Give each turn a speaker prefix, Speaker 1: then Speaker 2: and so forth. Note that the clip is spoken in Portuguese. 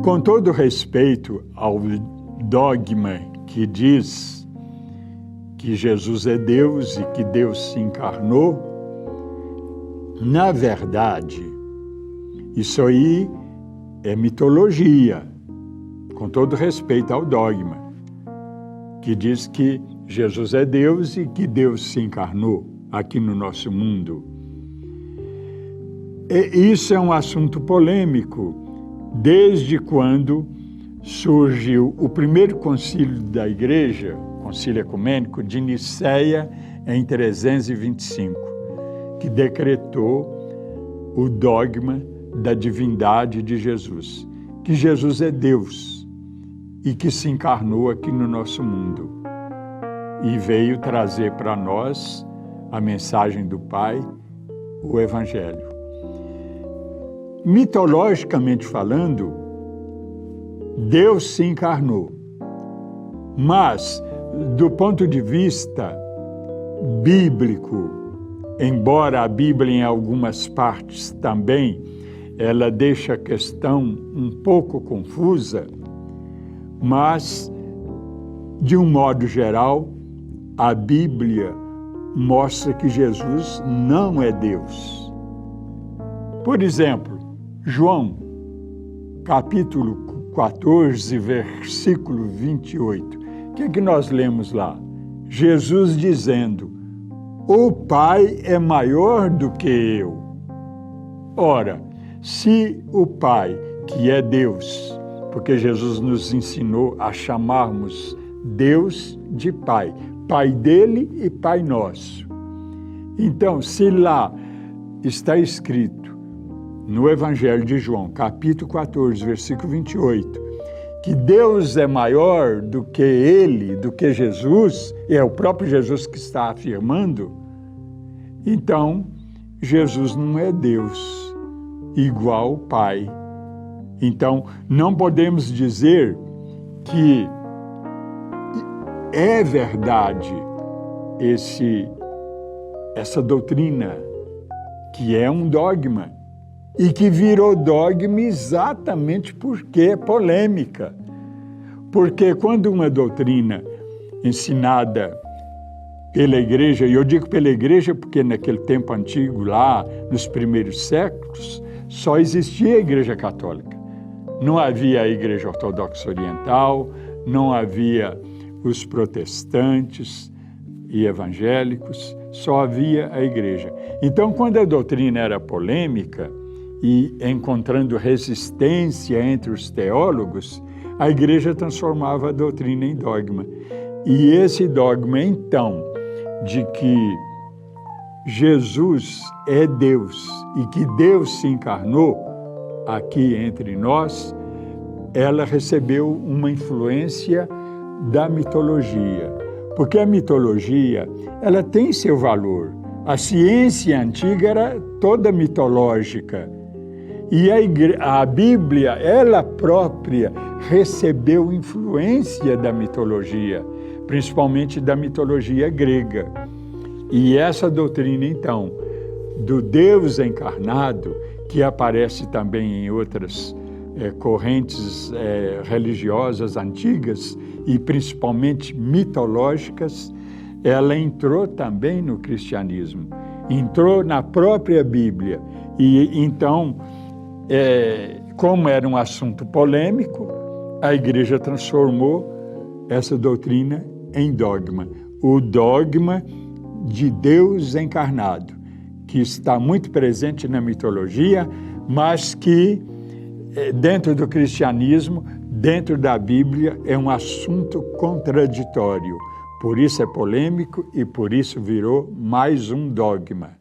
Speaker 1: Com todo respeito ao dogma que diz que Jesus é Deus e que Deus se encarnou, na verdade, isso aí é mitologia, com todo respeito ao dogma, que diz que Jesus é Deus e que Deus se encarnou aqui no nosso mundo. E isso é um assunto polêmico, desde quando surgiu o primeiro concílio da Igreja, Concílio Ecumênico de Nicéia, em 325, que decretou o dogma da divindade de Jesus, que Jesus é Deus e que se encarnou aqui no nosso mundo e veio trazer para nós a mensagem do Pai, o Evangelho. Mitologicamente falando, Deus se encarnou, mas do ponto de vista bíblico, embora a Bíblia em algumas partes também ela deixa a questão um pouco confusa, mas de um modo geral, a Bíblia mostra que Jesus não é Deus. Por exemplo, João, capítulo 14, versículo 28. O que é que nós lemos lá? Jesus dizendo: o Pai é maior do que eu. Ora, se o Pai, que é Deus, porque Jesus nos ensinou a chamarmos Deus de Pai, Pai dele e Pai nosso. Então, se lá está escrito no Evangelho de João, capítulo 14, versículo 28, que Deus é maior do que ele, do que Jesus, e é o próprio Jesus que está afirmando, então Jesus não é Deus igual ao Pai. Então, não podemos dizer que é verdade essa doutrina, que é um dogma, e que virou dogma exatamente porque é polêmica. Porque quando uma doutrina ensinada pela igreja, e eu digo pela igreja porque naquele tempo antigo, lá nos primeiros séculos, só existia a Igreja Católica. Não havia a Igreja Ortodoxa Oriental, não havia os protestantes e evangélicos, só havia a igreja. Então, quando a doutrina era polêmica e encontrando resistência entre os teólogos, a igreja transformava a doutrina em dogma. E esse dogma, então, de que Jesus é Deus e que Deus se encarnou aqui entre nós, ela recebeu uma influência da mitologia. Porque a mitologia, ela tem seu valor. A ciência antiga era toda mitológica. E a Bíblia, ela própria, recebeu influência da mitologia, principalmente da mitologia grega. E essa doutrina, então, do Deus encarnado, que aparece também em outras correntes religiosas antigas e principalmente mitológicas, ela entrou também no cristianismo, entrou na própria Bíblia. E então, como era um assunto polêmico, a igreja transformou essa doutrina em dogma. O dogma de Deus encarnado, que está muito presente na mitologia, mas que dentro do cristianismo, dentro da Bíblia, é um assunto contraditório. Por isso é polêmico e por isso virou mais um dogma.